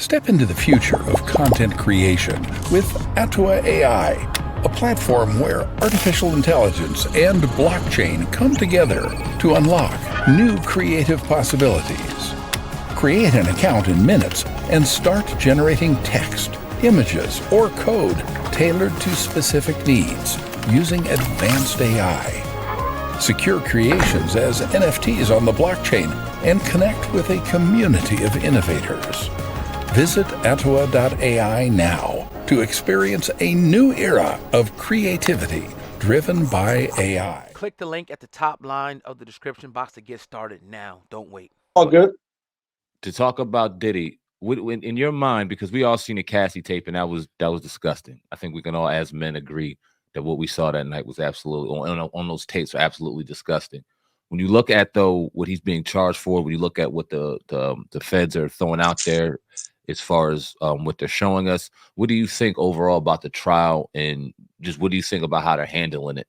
Step into the future of content creation with Atua AI, a platform where artificial intelligence and blockchain come together to unlock new creative possibilities. Create an account in minutes and start generating text, images, or code tailored to specific needs using advanced AI. Secure creations as NFTs on the blockchain and connect with a community of innovators. Visit Atua.ai now to experience a new era of creativity driven by AI. Click the link at the top line of the description box to get started now. Don't wait. All good. To talk about Diddy, in your mind, because we all seen the Cassie tape and that was disgusting. I think we can all, as men, agree that what we saw that night was absolutely on those tapes are absolutely disgusting. When you look at though what he's being charged for, when you look at what the feds are throwing out there as far as what they're showing us, what do you think overall about the trial, and just what do you think about how they're handling it?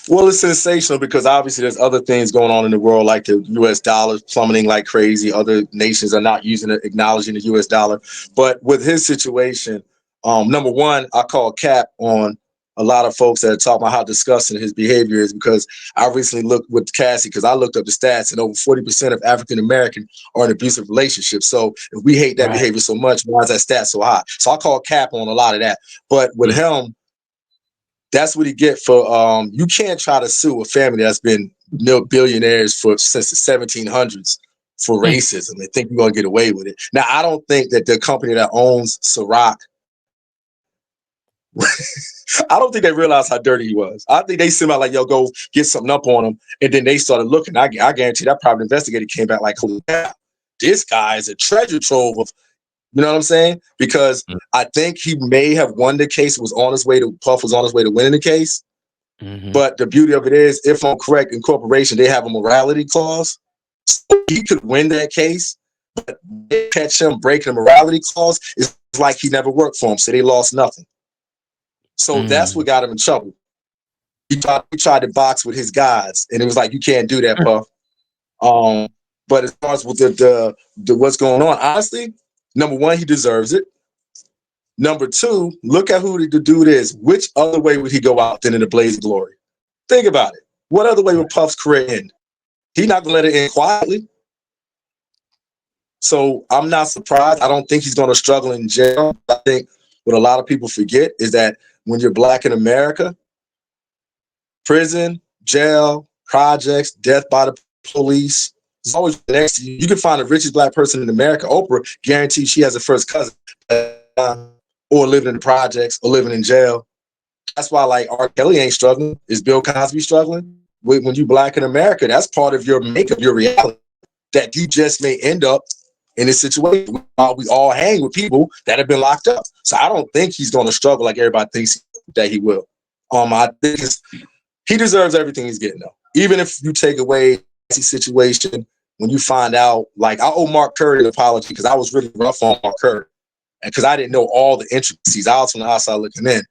Well, it's sensational because obviously there's other things going on in the world, like the U.S. dollar plummeting like crazy. Other nations are not acknowledging the U.S. dollar. But with his situation, number one, I call cap on a lot of folks that are talking about how disgusting his behavior is, because I recently looked with Cassie, because I looked up the stats, and over 40% of African American are in abusive relationships. So if we hate that behavior so much, why is that stat so high? So I call cap on a lot of that. But with him, that's what he get for you can't try to sue a family that's been billionaires since the 1700s for racism and think you're gonna get away with it. Now, I don't think that the company that owns Ciroc, I don't think they realized how dirty he was. I think they seemed like, yo, go get something up on him. And then they started looking. I guarantee that private investigator came back like, holy cow, this guy is a treasure trove of, you know what I'm saying? Because I think he may have won the case. Puff was on his way to winning the case. But the beauty of it is, if I'm correct, in corporation, they have a morality clause. So he could win that case, but they catch him breaking the morality clause, it's like he never worked for him. So they lost nothing. So that's what got him in trouble. He tried to box with his guys, and it was like, you can't do that, Puff. But as far as with the what's going on, honestly, number one, he deserves it. Number two, look at who the dude is. Which other way would he go out than in a blaze of glory? Think about it. What other way would Puff's career end? He's not gonna let it end quietly. So I'm not surprised. I don't think he's gonna struggle in jail. I think what a lot of people forget is that when you're Black in America, prison, jail, projects, death by the police, it's always next to you. You can find the richest Black person in America, Oprah, guaranteed she has a first cousin, or living in the projects, or living in jail. That's why, like, R. Kelly ain't struggling. Is Bill Cosby struggling? When you Black in America, that's part of your makeup, your reality, that you just may end up in this situation. We all hang with people that have been locked up. So I don't think he's going to struggle like everybody thinks that he will. I think he deserves everything he's getting, though. Even if you take away the situation, when you find out, like, I owe Mark Curry an apology because I was really rough on Mark Curry, and because I didn't know all the intricacies. I was from the outside looking in,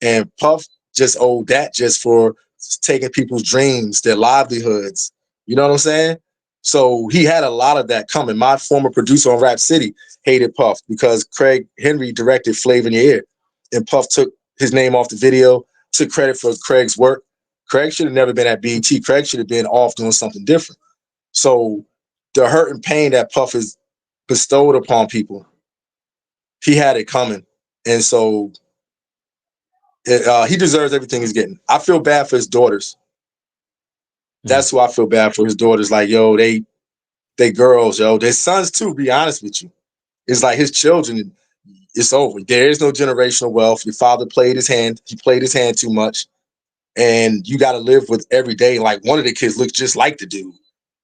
and Puff just owed that just for taking people's dreams, their livelihoods. You know what I'm saying? So he had a lot of that coming. My former producer on Rap City hated Puff because Craig Henry directed Flavor in Your Ear, and Puff took his name off the video, took credit for Craig's work. Craig should have never been at BET. Craig should have been off doing something different. So the hurt and pain that Puff has bestowed upon people, he had it coming. And so he deserves everything he's getting. I feel bad for his daughters. That's who I feel bad for, his daughters. Like, yo, they girls, yo. Their sons, too, be honest with you. It's like his children, it's over. There is no generational wealth. Your father played his hand. He played his hand too much. And you got to live with every day. Like, one of the kids looks just like the dude.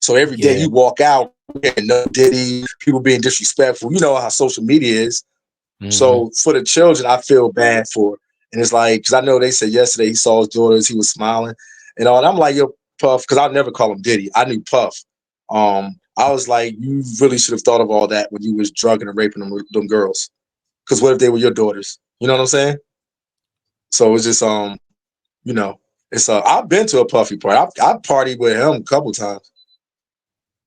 So every day you walk out, and no Diddy, people being disrespectful. You know how social media is. So for the children, I feel bad for. And it's like, because I know they said yesterday he saw his daughters, he was smiling and all. And I'm like, yo, Puff, because I'll never call him Diddy. I knew Puff. I was like, you really should have thought of all that when you was drugging and raping them girls. Because what if they were your daughters? You know what I'm saying? So it's just, you know, it's I've been to a Puffy party. I partied with him a couple times,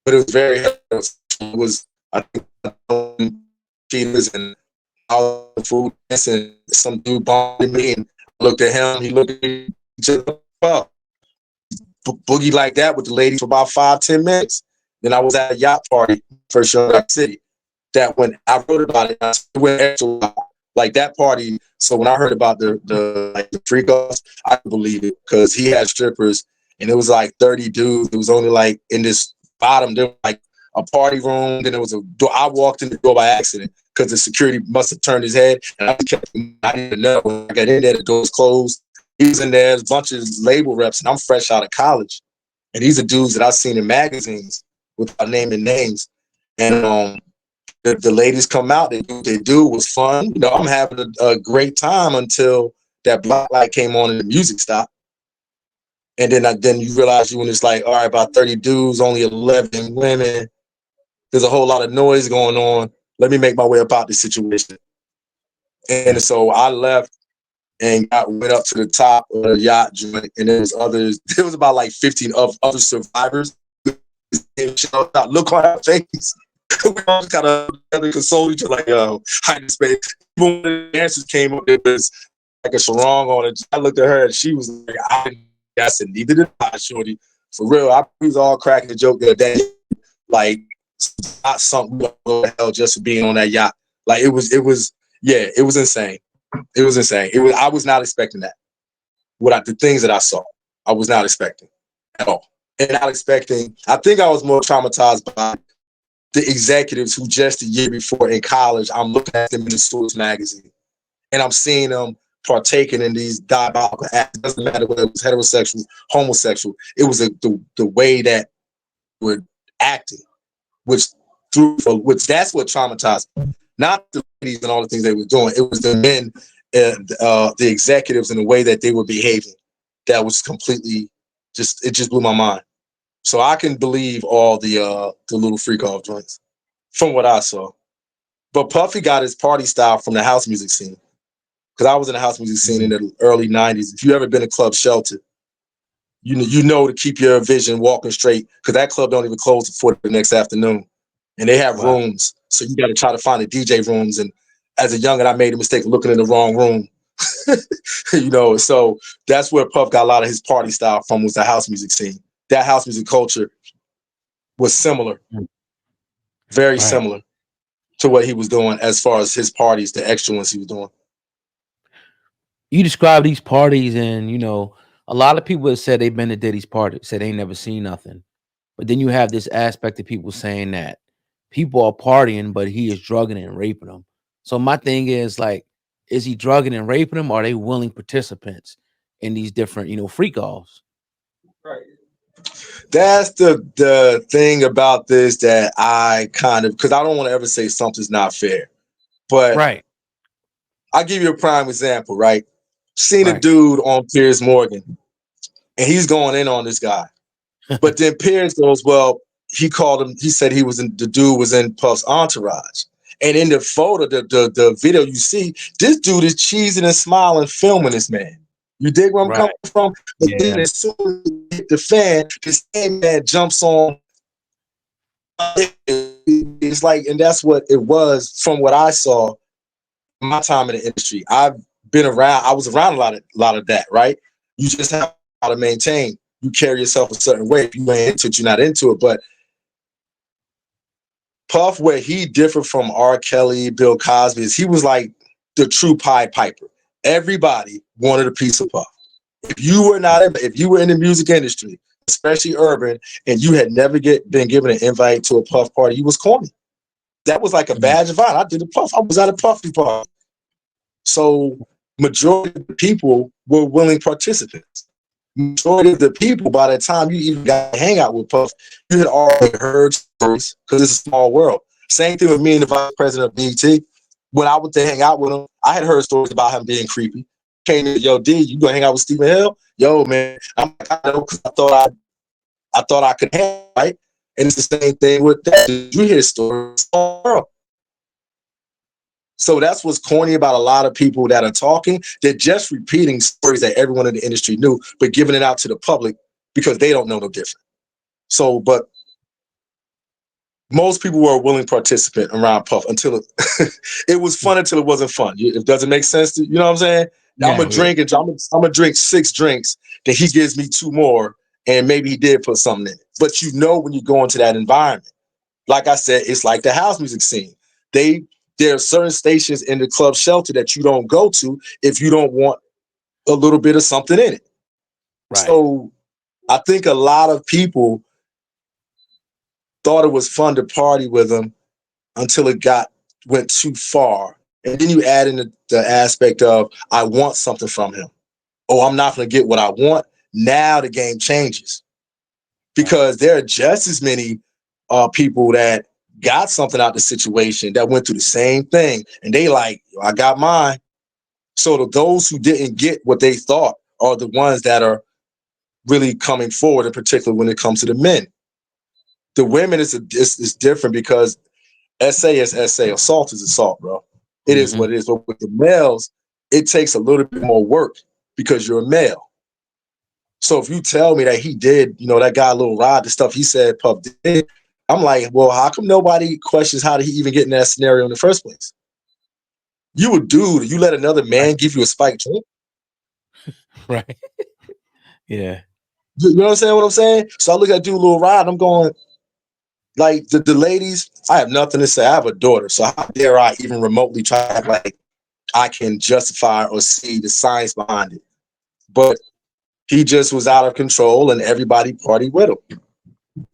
but it was very. It was I think cheetahs and all the food, and some dude bumped me, and I looked at him. He looked at me. Boogie like that with the ladies for about 5-10 minutes. Then I was at a yacht party first show in New York City. That when I wrote about it, I went extra like that party. So when I heard about the freak offs, I couldn't believe it because he had strippers and it was like 30 dudes. It was only like in this bottom, there was like a party room. Then there was a door. I walked in the door by accident because the security must have turned his head. And I didn't know when I got in there, the door was closed. He was in there, there's a bunch of label reps, and I'm fresh out of college. And these are dudes that I've seen in magazines without naming names. And the ladies come out, they do what they do. It was fun. You know, I'm having a great time until that black light came on and the music stopped. And then you realize when it's like, all right, about 30 dudes, only 11 women. There's a whole lot of noise going on. Let me make my way up out this situation. And so I left and went up to the top of the yacht joint, and there was others. There was about like 15 of other survivors. Look on our face. We all just kind of console each other, like hiding space. When the dancers came up, there was like a sarong on it. I looked at her, and she was like, I said, neither did I, shorty. For real, I was all cracking a joke the other day. Like, not something we go to hell just for being on that yacht. Like, it was insane. It was insane. I was not expecting that. The things that I saw, I was not expecting at all. And not expecting, I think I was more traumatized by the executives who just a year before in college, I'm looking at them in the Source magazine. And I'm seeing them partaking in these diabolical acts. It doesn't matter whether it was heterosexual, homosexual. It was the way that we're acting, which that's what traumatized me. Not the ladies and all the things they were doing. It was the men and the executives and the way that they were behaving. That was completely it just blew my mind. So I can believe all the little freak off joints from what I saw. But Puffy got his party style from the house music scene. Because I was in the house music scene in the early 90s. If you ever been to Club Shelter, you know to keep your vision walking straight, because that club don't even close before the next afternoon. And they have rooms. So you got to try to find the DJ rooms. And as a youngin', I made a mistake of looking in the wrong room. You know, so that's where Puff got a lot of his party style from, was the house music scene. That house music culture was similar, very similar to what he was doing as far as his parties, the extra ones he was doing. You describe these parties, and you know, a lot of people have said they've been to Diddy's party, said they ain't never seen nothing. But then you have this aspect of people saying that people are partying, but he is drugging and raping them. So my thing is, like, is he drugging and raping them? Or are they willing participants in these different, you know, freak offs? Right. That's the thing about this that I kind of, because I don't want to ever say something's not fair, but I'll give you a prime example, right? Seen a dude on Piers Morgan, and he's going in on this guy. But then Piers goes, well, he said the dude was in Puff's entourage. And in the photo, the video you see, this dude is cheesing and smiling, filming this man. You dig where I'm coming from? But then as soon as you hit the fan, this same man jumps on. It's like, and that's what it was from what I saw my time in the industry. I was around a lot of that, right? You just have to maintain. You carry yourself a certain way. If you ain't into it, you're not into it. But Puff, where he differed from R. Kelly, Bill Cosby, is he was like the true Pied Piper. Everybody wanted a piece of Puff. If you were in the music industry, especially urban, and you had never been given an invite to a Puff party, you was corny. That was like a badge of honor. I did a Puff. I was at a Puffy party. So majority of the people were willing participants. Majority of the people, by the time you even got to hang out with Puff, you had already heard stories, because it's a small world. Same thing with me and the vice president of BET. When I went to hang out with him, I had heard stories about him being creepy. Came to, yo, D, you gonna hang out with Stephen Hill? Yo, man, I'm like, I know, because I thought I could hang, right? And it's the same thing with that. You hear stories all world. So that's what's corny about a lot of people that are talking. They're just repeating stories that everyone in the industry knew, but giving it out to the public because they don't know no different. So, but most people were a willing participant around Puff until it was fun until it wasn't fun. It doesn't make sense to, you know what I'm saying? I'm gonna drink and I'm gonna drink 6 drinks, then he gives me 2 more, and maybe he did put something in it. But you know when you go into that environment, like I said, it's like the house music scene. There are certain stations in the club shelter that you don't go to if you don't want a little bit of something in it. Right. So I think a lot of people thought it was fun to party with him until it went too far. And then you add in the aspect of, I want something from him. Oh, I'm not going to get what I want. Now the game changes. Because there are just as many people that got something out of the situation that went through the same thing. And they like, I got mine. So those who didn't get what they thought are the ones that are really coming forward, in particular when it comes to the men. The women is different because SA is SA. Assault is assault, bro. It is what it is. But with the males, it takes a little bit more work because you're a male. So if you tell me that he did, you know, that guy Lil Rod, the stuff he said Puff did, I'm like, well, how come nobody questions how did he even get in that scenario in the first place? You a dude, you let another man give you a spiked drink? Right. Yeah. You know what I'm saying? So I look at dude Lil Rod, I'm going, like the ladies, I have nothing to say. I have a daughter, so how dare I even remotely try to act like I can justify or see the science behind it? But he just was out of control, and everybody partied with him.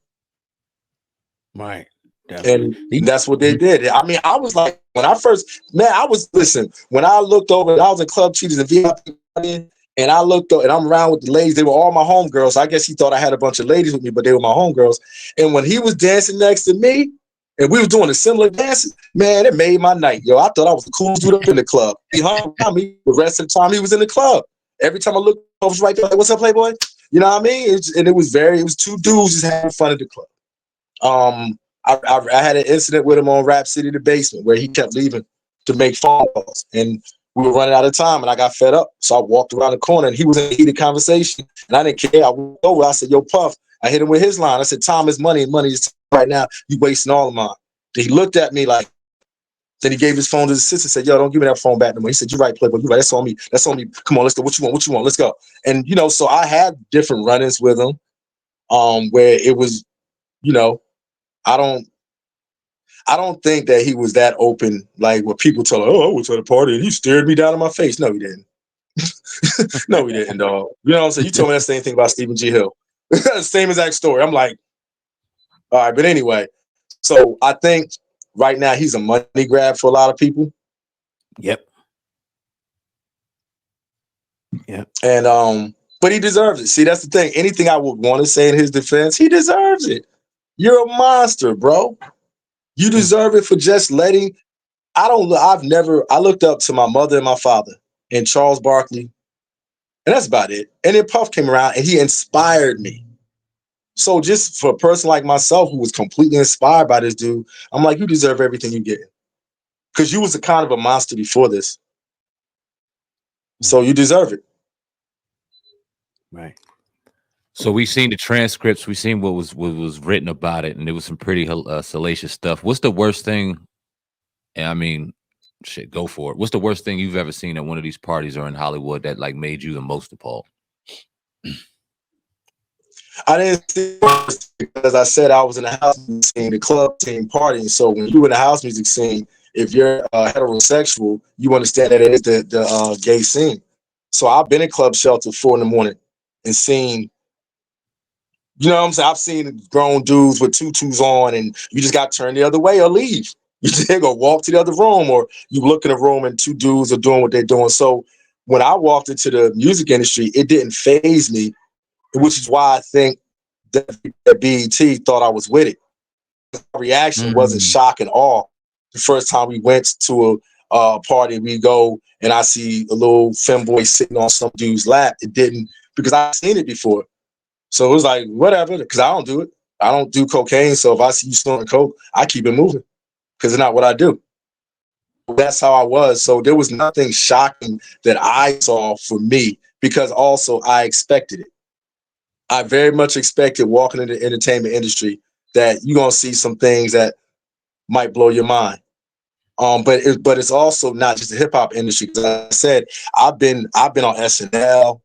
Right. Definitely. And that's what they did. I mean, I was like, when I first, man, listen, when I looked over, I was in Club Cheaters and VIP, and I looked up and I'm around with the ladies. They were all my homegirls. I guess he thought I had a bunch of ladies with me, but they were my homegirls. And when he was dancing next to me, and we was doing a similar dance, man, it made my night. Yo, I thought I was the coolest dude up in the club. He hung around me the rest of the time he was in the club. Every time I looked, I was right there, like, what's up, Playboy? You know what I mean? It was 2 dudes just having fun at the club. I had an incident with him on Rap City, the basement, where he kept leaving to make phone calls, and we were running out of time, and I got fed up, so I walked around the corner, and he was in a heated conversation, and I didn't care. I walked over. I said, "Yo, Puff." I hit him with his line. I said, "Time is money, and money is time right now. You wasting all of mine." Then he looked at me like. Then he gave his phone to his sister. Said, "Yo, don't give me that phone back no more." He said, "You're right, Playboy. You're right. That's on me. That's on me. Come on, let's go. What you want? What you want? Let's go." And you know, so I had different run-ins with him, where it was, you know, I don't think that he was that open, like what people tell him, "Oh, I was at a party and he stared me down in my face." No, he didn't. No, he didn't, dog. You know what I'm saying? You told me that same thing about Stephen G. Hill. Same exact story. I'm like, all right, but anyway. So I think right now he's a money grab for a lot of people. Yep. Yeah. And but he deserves it. See, that's the thing. Anything I would want to say in his defense, he deserves it. You're a monster, bro. You deserve it for just letting. I looked up to my mother and my father and Charles Barkley, and that's about it. And then Puff came around and he inspired me. So just for a person like myself who was completely inspired by this dude, I'm like, you deserve everything you get. Because you was a kind of a monster before this. So you deserve it. Right. So we seen the transcripts, we seen what was written about it, and there was some pretty salacious stuff. What's the worst thing? I mean, shit, go for it. What's the worst thing you've ever seen at one of these parties or in Hollywood that like made you the most appalled? I didn't see it because I said I was in the house music scene, the club scene, partying. So when you're in the house music scene, if you're heterosexual, you understand that it is the gay scene. So I've been in Club Shelter 4 a.m. and seen, you know what I'm saying? I've seen grown dudes with tutus on, and you just got to turn the other way or leave. You take or walk to the other room, or you look in a room and 2 dudes are doing what they're doing. So when I walked into the music industry, it didn't faze me, which is why I think that BET thought I was with it. My reaction wasn't shock and awe. The first time we went to a party, we go and I see a little femboy sitting on some dude's lap. It didn't, because I've seen it before. So it was like, whatever, because I don't do it. I don't do cocaine. So if I see you snorting coke, I keep it moving because it's not what I do. That's how I was. So there was nothing shocking that I saw for me, because also I expected it. I very much expected walking into the entertainment industry that you're gonna see some things that might blow your mind. But it's also not just the hip hop industry. As I said, I've been on SNL.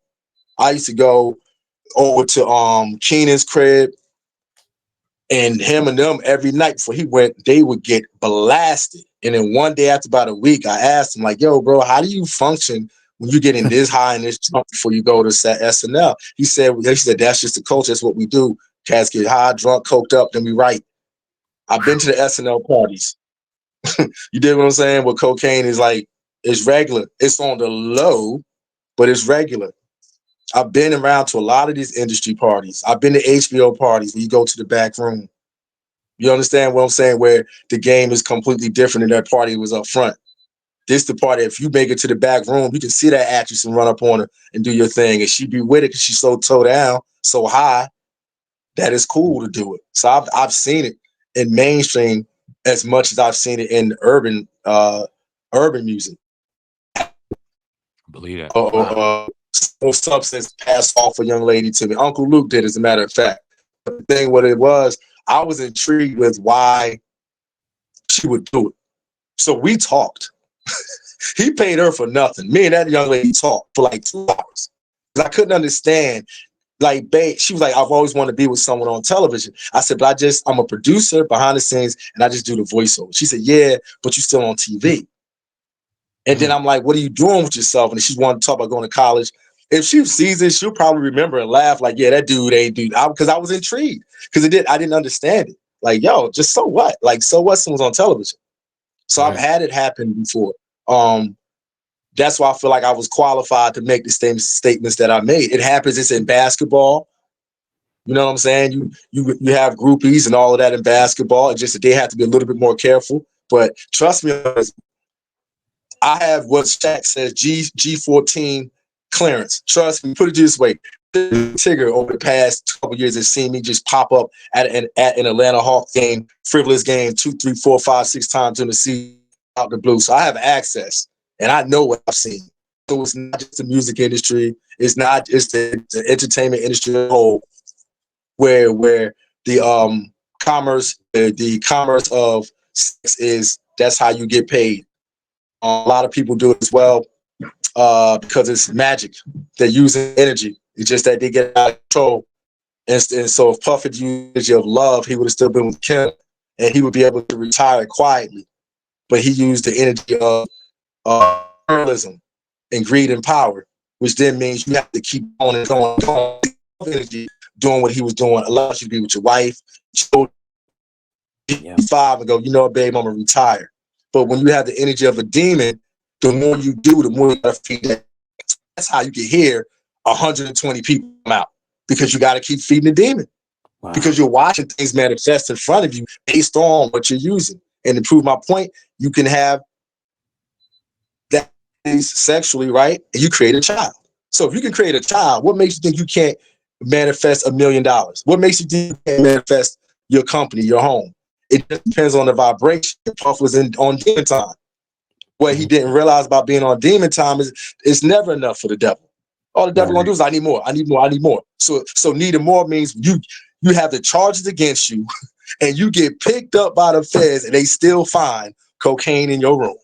I used to go over to Keenan's crib, and him and them every night before he went, they would get blasted. And then one day after about a week, I asked him, like, yo, bro, how do you function when you get in this high and this drunk before you go to SNL? He said, that's just the culture. That's what we do. Cats get high, drunk, coked up, then we write. I've been to the SNL parties. You did what I'm saying? With cocaine is like, it's regular. It's on the low, but it's regular. I've been around to a lot of these industry parties. I've been to HBO parties where you go to the back room. You understand what I'm saying? Where the game is completely different and that party was up front. This the party, if you make it to the back room, you can see that actress and run up on her and do your thing. And she be with it because she's so toe down, so high, that it's cool to do it. So I've seen it in mainstream as much as I've seen it in urban music. Believe that. Substance passed off a young lady to me. Uncle Luke did, as a matter of fact. The thing, what it was, I was intrigued with why she would do it. So we talked. He paid her for nothing. Me and that young lady talked for like 2 hours. I couldn't understand. Like, babe, she was like, I've always wanted to be with someone on television. I said, but I'm a producer behind the scenes and I just do the voiceover. She said, yeah, but you're still on TV. And then I'm like, what are you doing with yourself? And she wanted to talk about going to college. If she sees it, she'll probably remember and laugh like, yeah, that dude ain't dude. Because I was intrigued. Because I didn't understand it. Like, yo, just so what? Like, so what? Someone's on television. So I've had it happen before. That's why I feel like I was qualified to make the same statements that I made. It happens. It's in basketball. You know what I'm saying? You have groupies and all of that in basketball. It's just that they have to be a little bit more careful. But trust me, I have what Shaq says, G14 clearance. Trust me, put it this way. Tigger over the past couple years has seen me just pop up at an Atlanta Hawks game, frivolous game, 2, 3, 4, 5, 6 times in the season out the blue. So I have access and I know what I've seen. So it's not just the music industry, it's the entertainment industry as a whole, where the commerce of sex is, that's how you get paid. A lot of people do it as well because it's magic. They're using energy. It's just that they get out of control. And so if Puff had used energy of love, he would have still been with Kim and he would be able to retire quietly. But he used the energy of journalism and greed and power, which then means you have to keep on and going. Energy doing what he was doing allows you to be with your wife, children, 5 and go, you know what, babe, I'm going to retire. But when you have the energy of a demon, the more you do, the more you got to feed that. That's how you can hear 120 people come out, because you got to keep feeding the demon. Wow. Because you're watching things manifest in front of you based on what you're using. And to prove my point, you can have that sexually, right? And you create a child. So if you can create a child, what makes you think you can't manifest $1 million? What makes you think you can't manifest your company, your home? It just depends on the vibration. Puff was on demon time. What he didn't realize about being on demon time is it's never enough for the devil. All the devil gonna do is I need more, I need more, I need more. So needing more means you have the charges against you and you get picked up by the feds and they still find cocaine in your room.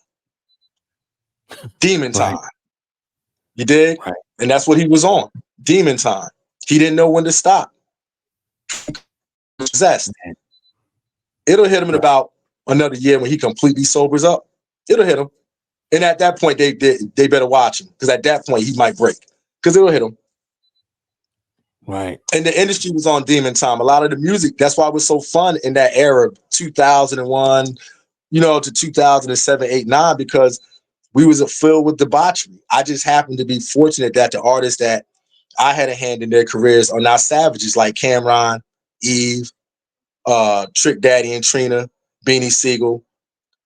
Demon time. You dig? Right. And that's what he was on. Demon time. He didn't know when to stop. Possessed. It'll hit him in about another year when he completely sobers up. It'll hit him. And at that point, they better watch him, because at that point, he might break, because it'll hit him. Right. And the industry was on demon time. A lot of the music, that's why it was so fun in that era, 2001, to 2007, 8, 9, because we was filled with debauchery. I just happened to be fortunate that the artists that I had a hand in their careers are not savages like Cameron, Eve, Trick Daddy and Trina, Beanie Siegel.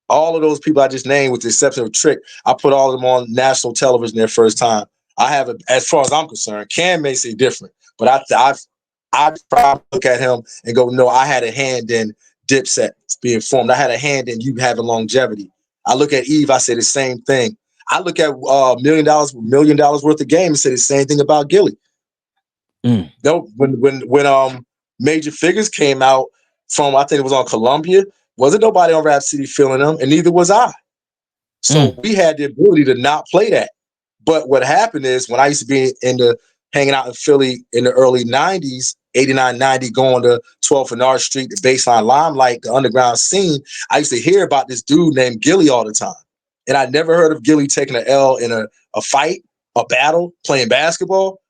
All of those people I just named, with the exception of Trick, I put all of them on national television their first time. I have, as far as I'm concerned, Cam may say different, but I probably look at him and go, no, I had a hand in Dipset being formed. I had a hand in you having longevity. I look at Eve, I say the same thing. I look at $1 million worth of game and say the same thing about Gilly. No, when Major Figures came out, from, I think it was on Columbia. Wasn't nobody on Rap City feeling them, and neither was I. So we had the ability to not play that. But what happened is when I used to be hanging out in Philly in the early 90s, 89, 90, going to 12th and R Street, the Baseline Limelight, the underground scene, I used to hear about this dude named Gilly all the time. And I never heard of Gilly taking an L in a fight, a battle, playing basketball,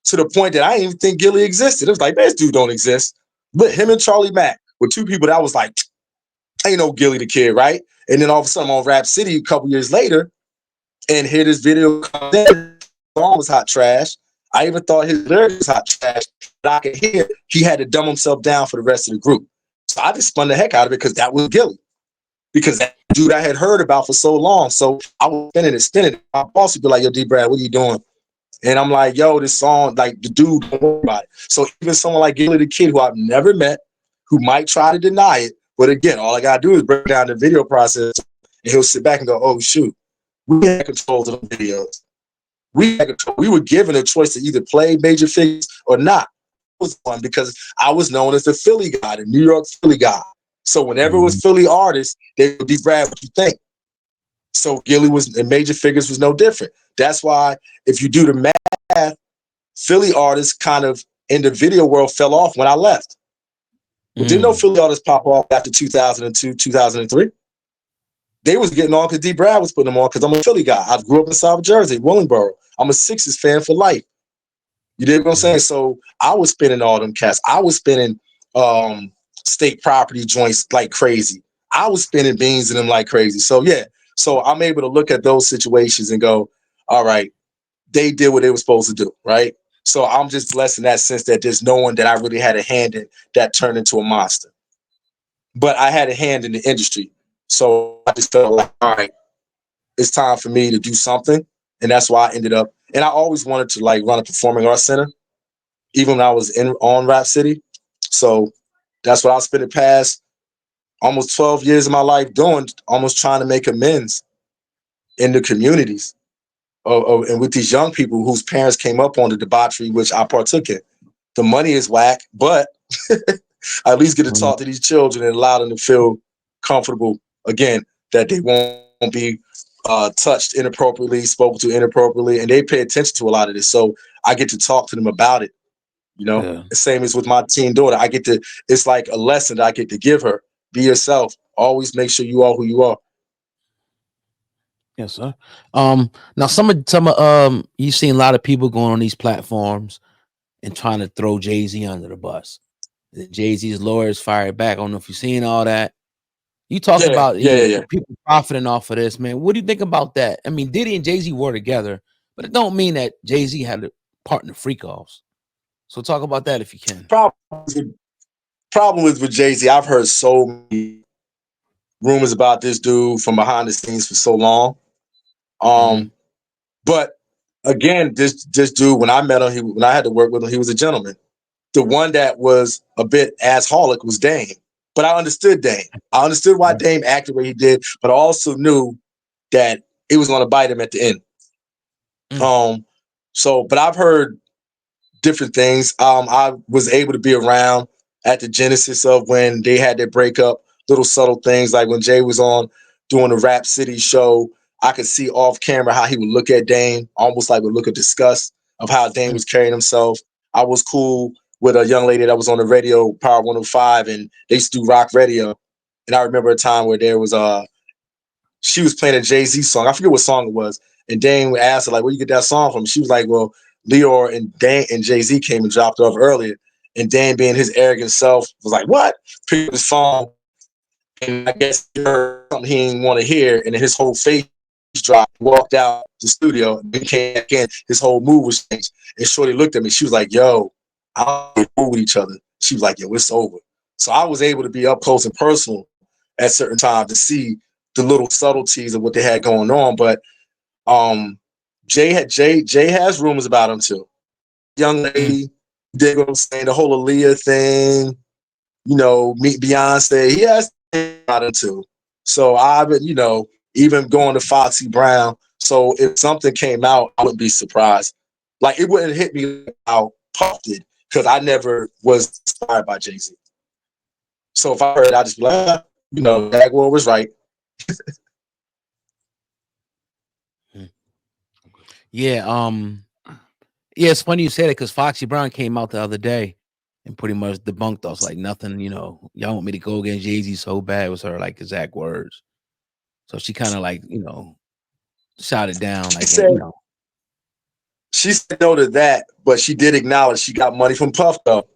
to the point that I didn't even think Gilly existed. It was like, man, this dude don't exist. But him and Charlie Mack were two people that was like, ain't no Gilly the Kid, right? And then all of a sudden on Rap City a couple years later, and hear this video come in, the song was hot trash. I even thought his lyrics was hot trash, but I could hear he had to dumb himself down for the rest of the group. So I just spun the heck out of it because that was Gilly. Because that dude I had heard about for so long. So I was spinning it. My boss would be like, yo, D Brad, what are you doing? And I'm like, yo, this song, like the dude, don't worry about it. So even someone like Gilly the Kid, who I've never met, who might try to deny it, but again, all I gotta do is break down the video process, and he'll sit back and go, oh shoot, we had control of the videos. We were given a choice to either play Major Figures or not. It was fun because I was known as the Philly guy, the New York Philly guy. So whenever it was Philly artists, they would be Brad, what you think? So Gilly was, and Major Figures was no different. That's why if you do the math, Philly artists kind of in the video world fell off when I left. But didn't no Philly artists pop off after 2002, 2003? They was getting on because D Brad was putting them on because I'm a Philly guy. I grew up in South Jersey, Willingboro. I'm a Sixers fan for life. You dig what I'm saying? So I was spinning all them cats. I was spinning state property joints like crazy. I was spinning beans in them like crazy. So yeah, so I'm able to look at those situations and go, all right, they did what they were supposed to do, right? So I'm just blessed in that sense that there's no one that I really had a hand in that turned into a monster. But I had a hand in the industry. So I just felt like, all right, it's time for me to do something. And that's why I ended up, and I always wanted to like run a performing arts center, even when I was on Rap City. So that's what I spent the past almost 12 years of my life doing, almost trying to make amends in the communities and with these young people whose parents came up on the debauchery, which I partook in. The money is whack, but I at least get to talk to these children and allow them to feel comfortable, again, that they won't be touched inappropriately, spoken to inappropriately, and they pay attention to a lot of this. So I get to talk to them about it. You know, the same as with my teen daughter. It's like a lesson that I get to give her. Be yourself. Always make sure you are who you are. Yes, sir. Now some you've seen a lot of people going on these platforms and trying to throw Jay-Z under the bus. Jay-Z's lawyers fired back. I don't know if you've seen all that. You talk about people profiting off of this, man. What do you think about that? I mean, Diddy and Jay-Z were together, but it don't mean that Jay-Z had a part in the freak offs. So talk about that if you can. Problem is with Jay-Z, I've heard so many rumors about this dude from behind the scenes for so long. But again, this dude, when I met him, when I had to work with him, he was a gentleman. The one that was a bit assholic was Dame. But I understood Dame. I understood why Dame acted the way he did, but I also knew that it was going to bite him at the end. But I've heard different things. I was able to be around at the genesis of when they had their breakup, little subtle things like when Jay was on doing the Rap City show, I could see off camera how he would look at Dame, almost like would look at disgust of how Dame was carrying himself. I was cool with a young lady that was on the radio, Power 105, and they used to do rock radio. And I remember a time where there was she was playing a Jay-Z song. I forget what song it was. And Dame asked her, like, where you get that song from? She was like, well, Leor and Jay-Z came and dropped it off earlier. And Dame, being his arrogant self, was like, what? Picked up his phone. And I guess he heard something he didn't want to hear. And then his whole face dropped, walked out the studio, and came back in. His whole mood was changed. And Shorty looked at me. She was like, yo, I don't fool with each other. She was like, yo, it's over. So I was able to be up close and personal at certain times to see the little subtleties of what they had going on. But Jay has rumors about him too. Young lady, dig what I'm saying, the whole Aaliyah thing, you know, meet Beyonce, he has about him too. So I've been, you know, even going to Foxy Brown. So if something came out, I wouldn't be surprised. Like, it wouldn't hit me like how Puff did, because I never was inspired by Jay-Z. So if I heard, I just be like, you know, Jaguar was right. Yeah, yeah, it's funny you say that because Foxy Brown came out the other day and pretty much debunked us like nothing, you know, y'all want me to go against Jay-Z so bad was her like exact words. So she kind of like, you know, shot it down like, and, you know. She said no to that, but she did acknowledge she got money from Puff though.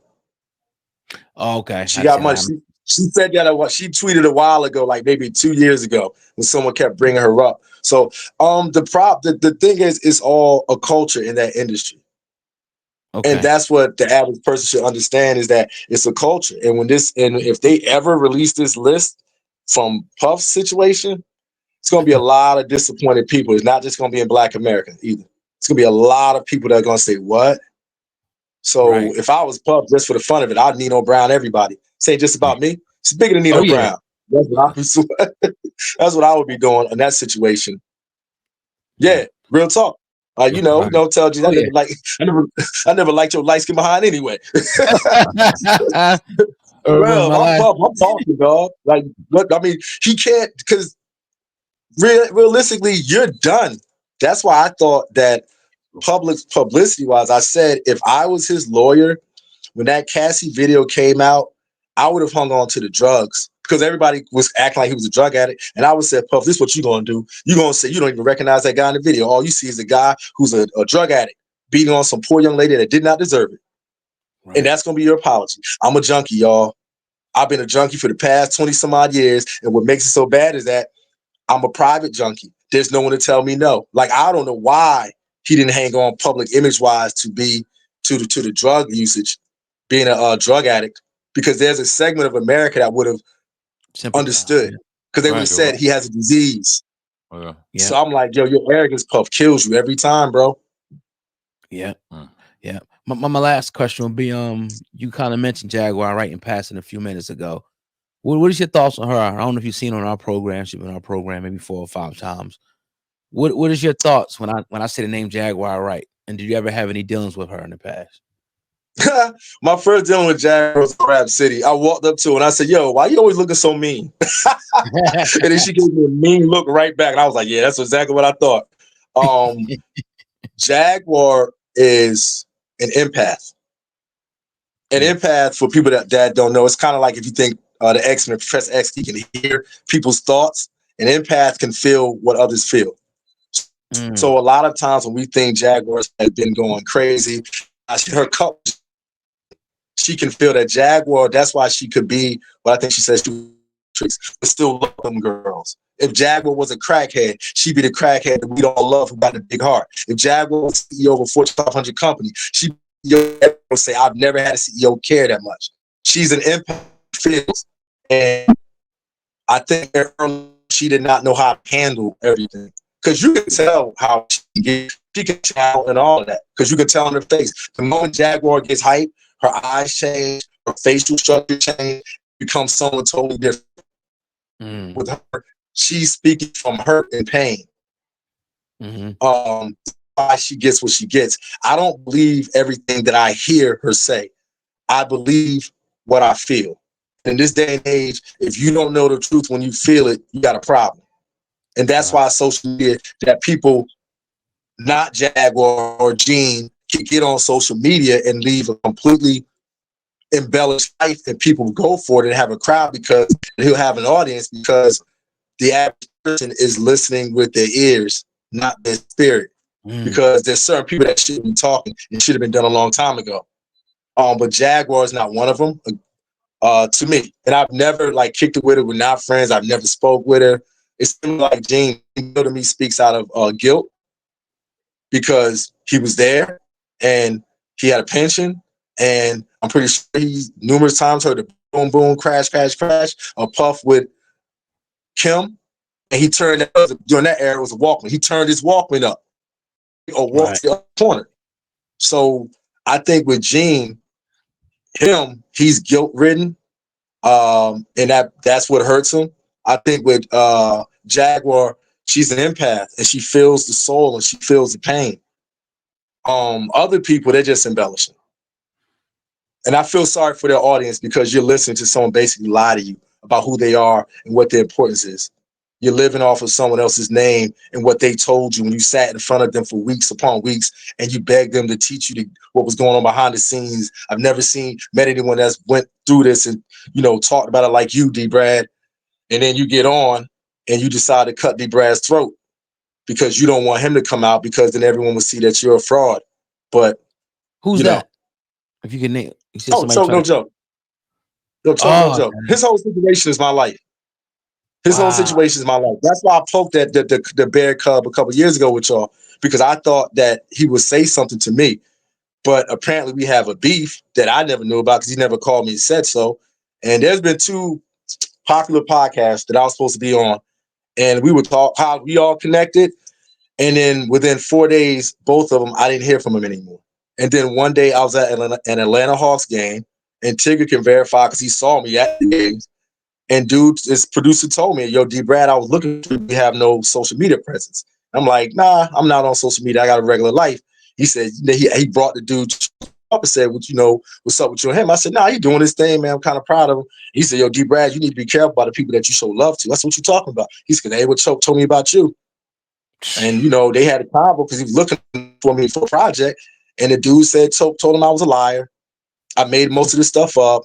Oh, okay. She got money. She said that she tweeted a while ago, like maybe 2 years ago, when someone kept bringing her up. So the thing is, it's all a culture in that industry. Okay. And that's what the average person should understand, is that it's a culture. And if they ever release this list from Puff's situation, it's going to be a lot of disappointed people. It's not just going to be in Black America either. It's going to be a lot of people that are going to say, what? So if I was Puff, just for the fun of it, I'd Nino Brown everybody. Say just about me. It's bigger than Nino Brown. That's what I would be doing in that situation. Yeah, real talk. You know, don't tell you I never liked your light skin behind anyway. Well, I'm talking, dog. Like, what? I mean, he can't, because realistically, you're done. That's why I thought that publicity wise, I said if I was his lawyer, when that Cassie video came out, I would have hung on to the drugs, because everybody was acting like he was a drug addict. And I would say, Puff, this is what you're going to do. You're going to say you don't even recognize that guy in the video. All you see is a guy who's a drug addict beating on some poor young lady that did not deserve it. Right. And that's going to be your apology. I'm a junkie, y'all. I've been a junkie for the past 20 some odd years. And what makes it so bad is that I'm a private junkie. There's no one to tell me no. Like, I don't know why he didn't hang on public image wise to the drug usage, being a drug addict, because there's a segment of America that would have understood, because they would have said he has a disease. Yeah. So I'm like, yo, your arrogance, Puff, kills you every time, bro. Yeah. Yeah. My last question would be, you kind of mentioned Jaguar right in passing a few minutes ago. What is your thoughts on her? I don't know if you've seen her on our program. She's been on our program maybe 4 or 5 times. What is your thoughts when I say the name Jaguar right? And did you ever have any dealings with her in the past? My first dealing with Jaguar was in Rap City. I walked up to her and I said, yo, why you always looking so mean? And then she gave me a mean look right back. And I was like, yeah, that's exactly what I thought. Jaguar is an empath. An empath, for people that don't know, it's kind of like if you think the X-Men, Professor X, he can hear people's thoughts. An empath can feel what others feel. So a lot of times when we think Jaguar has been going crazy, her couple, she can feel that Jaguar. That's why she could be what I think she says, but still love them girls. If Jaguar was a crackhead, she'd be the crackhead that we'd all love, who got a big heart. If Jaguar was CEO of a Fortune 500 company, she'd say, I've never had a CEO care that much. She's an empath, and I think she did not know how to handle everything. Because you can tell how she can channel and all of that. Because you can tell in her face. The moment Jaguar gets hyped, her eyes change, her facial structure change, becomes someone totally different. With her, she's speaking from hurt and pain. Why she gets what she gets. I don't believe everything that I hear her say. I believe what I feel. In this day and age, if you don't know the truth when you feel it, you got a problem. And that's why social media, that people, not Jaguar or Gene, can get on social media and leave a completely embellished life, and people go for it and have a crowd, because he'll have an audience, because the average person is listening with their ears, not their spirit. Because there's certain people that shouldn't be talking. It should have been done a long time ago. But Jaguar is not one of them, to me. And I've never kicked it with her. We're not friends. I've never spoke with her. It's like Gene, to me, speaks out of guilt, because he was there and he had a pension, and I'm pretty sure he numerous times heard the boom, boom, crash, crash, crash, a Puff with Kim, and he turned during that era, it was a Walkman. He turned his Walkman up or walked to the other corner. So I think with Gene, he's guilt ridden, and that's what hurts him. I think with Jaguar, she's an empath, and she feels the soul and she feels the pain. Other people, they're just embellishing. And I feel sorry for their audience because you're listening to someone basically lie to you about who they are and what their importance is. You're living off of someone else's name and what they told you when you sat in front of them for weeks upon weeks and you begged them to teach you what was going on behind the scenes. I've never met anyone that's went through this and, talked about it like you, D. Brad. And then you get on and you decide to cut D. Brad's throat because you don't want him to come out because then everyone will see that you're a fraud. But who's that? If you can name, you said somebody. No joke. No joke. His whole situation is my life. His whole situation is my life. That's why I poked at the Bear Cub a couple years ago with y'all, because I thought that he would say something to me. But apparently we have a beef that I never knew about because he never called me and said so. And there's been 2 popular podcasts that I was supposed to be on. And we would talk how we all connected. And then within 4 days, both of them, I didn't hear from them anymore. And then one day I was at an Atlanta Hawks game, and Tigger can verify because he saw me at the games. And his producer told me, yo, D. Brad, I was looking for you to have no social media presence. I'm like, nah, I'm not on social media. I got a regular life. He said, he brought the dude up and said, what's up with you and him? I said, nah, he doing his thing, man. I'm kind of proud of him. He said, yo, D. Brad, you need to be careful about the people that you show love to. That's what you're talking about. He said, hey, what Choke told me about you. And, they had a combo because he was looking for me for a project. And the dude said, told him I was a liar. I made most of this stuff up.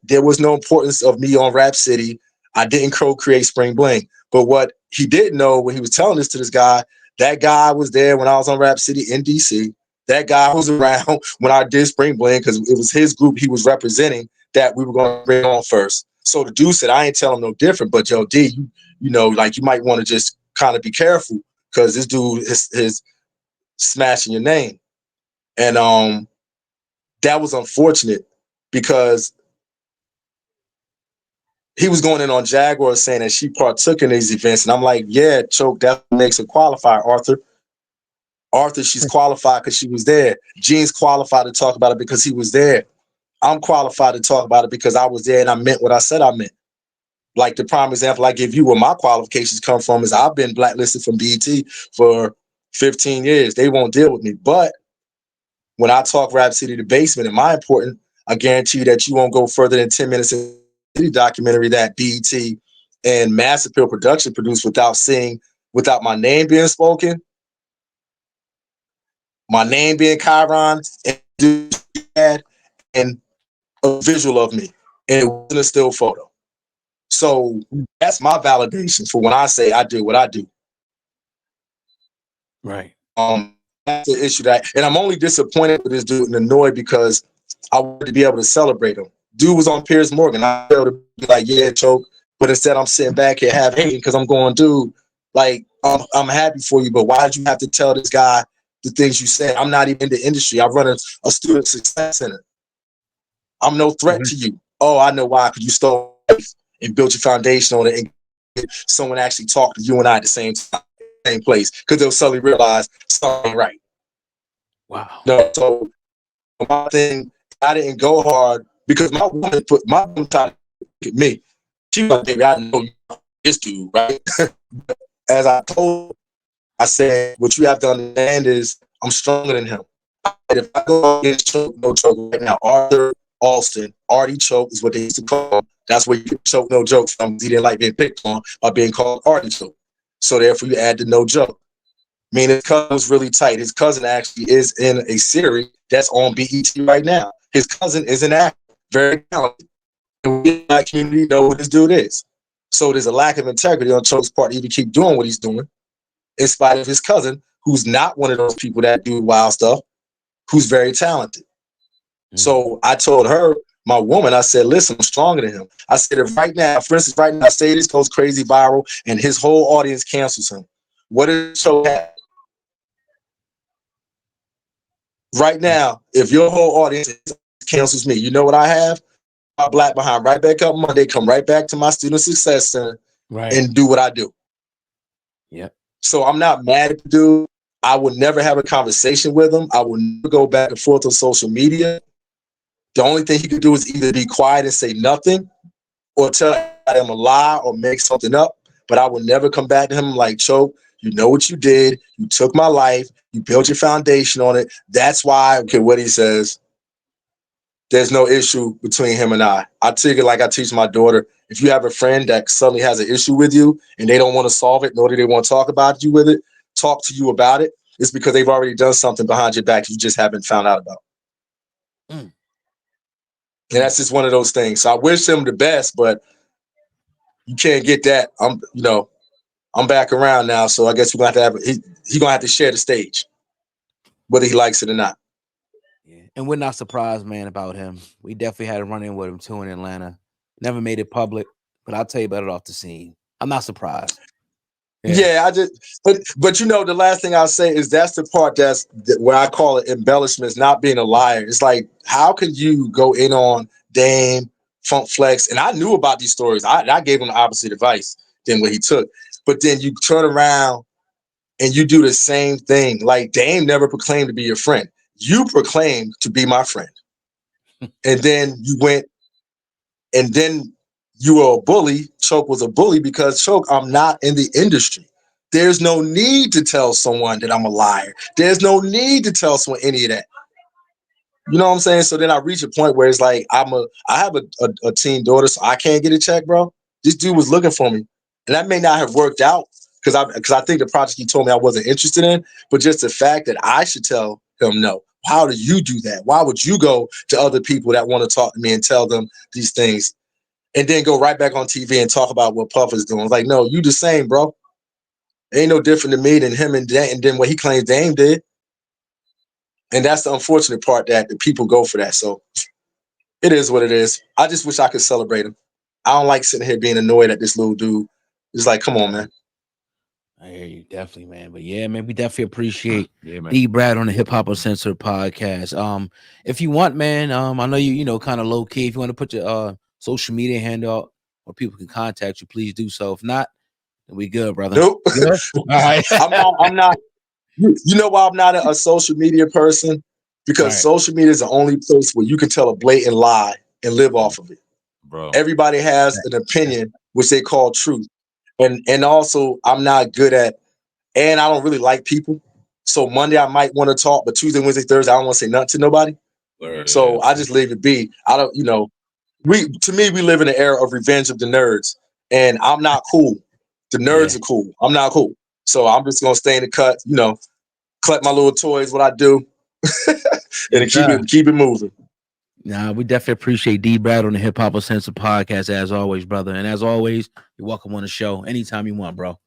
There was no importance of me on Rap City. I didn't co-create Spring Bling. But what he didn't know when he was telling this to this guy, that guy was there when I was on Rap City in DC. That guy was around when I did Spring Bling because it was his group he was representing that we were going to bring on first. So the dude said, I ain't telling him no different, but yo, D, you might want to just kind of be careful because this dude is smashing your name. And that was unfortunate because he was going in on Jaguar saying that she partook in these events. And I'm like, yeah, Choke, that makes her qualified, Arthur. Arthur, she's qualified because she was there. Gene's qualified to talk about it because he was there. I'm qualified to talk about it because I was there and I meant what I said I meant. Like the prime example I give you where my qualifications come from is I've been blacklisted from BET for 15 years. They won't deal with me. But when I talk Rap City the Basement and my important, I guarantee you that you won't go further than 10 minutes in the documentary that BET and Mass Appeal Production produced without my name being spoken, my name being Chiron, and a visual of me. And it wasn't a still photo. So that's my validation for when I say I do what I do. Right. That's the issue and I'm only disappointed with this dude and annoyed because I wanted to be able to celebrate him. Dude was on Piers Morgan. I was able to be like, yeah, Choke. But instead I'm sitting back here half hating because I'm going, dude, like, I'm happy for you, but why did you have to tell this guy the things you said? I'm not even in the industry. I run a student success center. I'm no threat to you. Oh, I know why, because you stole and built your foundation on it and someone actually talked to you and I at the same time, same place, because they'll suddenly realize something ain't right. Wow. No, so my thing, I didn't go hard because my woman tried to look at me. She was like, baby, I know you this dude, right? As I told her, I said, what you have to understand is I'm stronger than him. And if I go against Choke, no Choke right now, Arthur Alston, Artie Choke is what they used to call him. That's where you get Choke, no joke from. He didn't like being picked on by being called Artie Choke. So therefore you add the no joke. I mean, his cousin was really tight. His cousin actually is in a series that's on BET right now. His cousin is an actor, very talented. And we in that community know who this dude is. So there's a lack of integrity on Choke's part to even keep doing what he's doing, in spite of his cousin, who's not one of those people that do wild stuff, who's very talented. So I told her, my woman, I said, listen, I'm stronger than him. I said, if right now, for instance, right now, I say this goes crazy viral and his whole audience cancels him. What does Choke have? Right now, if your whole audience cancels me, you know what I have? My Black behind right back up Monday, come right back to my student success center and do what I do. Yep. So I'm not mad at the dude. I would never have a conversation with him. I would never go back and forth on social media. The only thing he could do is either be quiet and say nothing or tell him a lie or make something up. But I would never come back to him like, Choke, you know what you did. You took my life. You built your foundation on it. That's why, okay, what he says, there's no issue between him and I take it like I teach my daughter. If you have a friend that suddenly has an issue with you and they don't want to solve it, nor do they want to talk about you with it, talk to you about it, it's because they've already done something behind your back you just haven't found out about. And that's just one of those things. So I wish him the best, but you can't get that. I'm back around now, so I guess we're gonna have to have he's gonna have to share the stage, whether he likes it or not. Yeah. And we're not surprised, man, about him. We definitely had a run-in with him too in Atlanta. Never made it public, but I'll tell you about it off the scene. I'm not surprised. Yeah, but the last thing I'll say is that's the part where I call it embellishments, not being a liar. It's like, how can you go in on Dame, Funk Flex, and I knew about these stories. I gave him the opposite advice than what he took. But then you turn around and you do the same thing. Like, Dame never proclaimed to be your friend. You proclaimed to be my friend. And then you went, and then you were a bully. Choke was a bully because, Choke, I'm not in the industry. There's no need to tell someone that I'm a liar. There's no need to tell someone any of that. You know what I'm saying? So then I reach a point where it's like, I have a teen daughter, so I can't get a check, bro. This dude was looking for me. And that may not have worked out because I think the project he told me I wasn't interested in, but just the fact that I should tell him no. How do you do that? Why would you go to other people that want to talk to me and tell them these things and then go right back on TV and talk about what Puff is doing? It's like, no, you the same, bro. It ain't no different to me than him and then what he claims Dame did. And that's the unfortunate part, that the people go for that. So it is what it is. I just wish I could celebrate him. I don't like sitting here being annoyed at this little dude. It's like, come on, man. I hear you, definitely, man. But yeah, man, we definitely appreciate D Brad on the Hip Hop Uncensored podcast. If you want, man, I know you kind of low key. If you want to put your social media handle where people can contact you, please do so. If not, then we good, brother. Nope. All right. I'm not. You know why I'm not a social media person? Because social media is the only place where you can tell a blatant lie and live off of it. Bro. Everybody has an opinion, which they call truth. And also, I'm not good at, and I don't really like people. So Monday I might want to talk, but Tuesday, Wednesday, Thursday, I don't want to say nothing to nobody. So I just leave it be. I don't, we live in an era of revenge of the nerds, and I'm not cool. The nerds are cool. I'm not cool. So I'm just gonna stay in the cut, collect my little toys, what I do, and keep it moving. Nah, we definitely appreciate D Brad on the Hip Hop Uncensored podcast as always, brother. And as always, you're welcome on the show anytime you want, bro.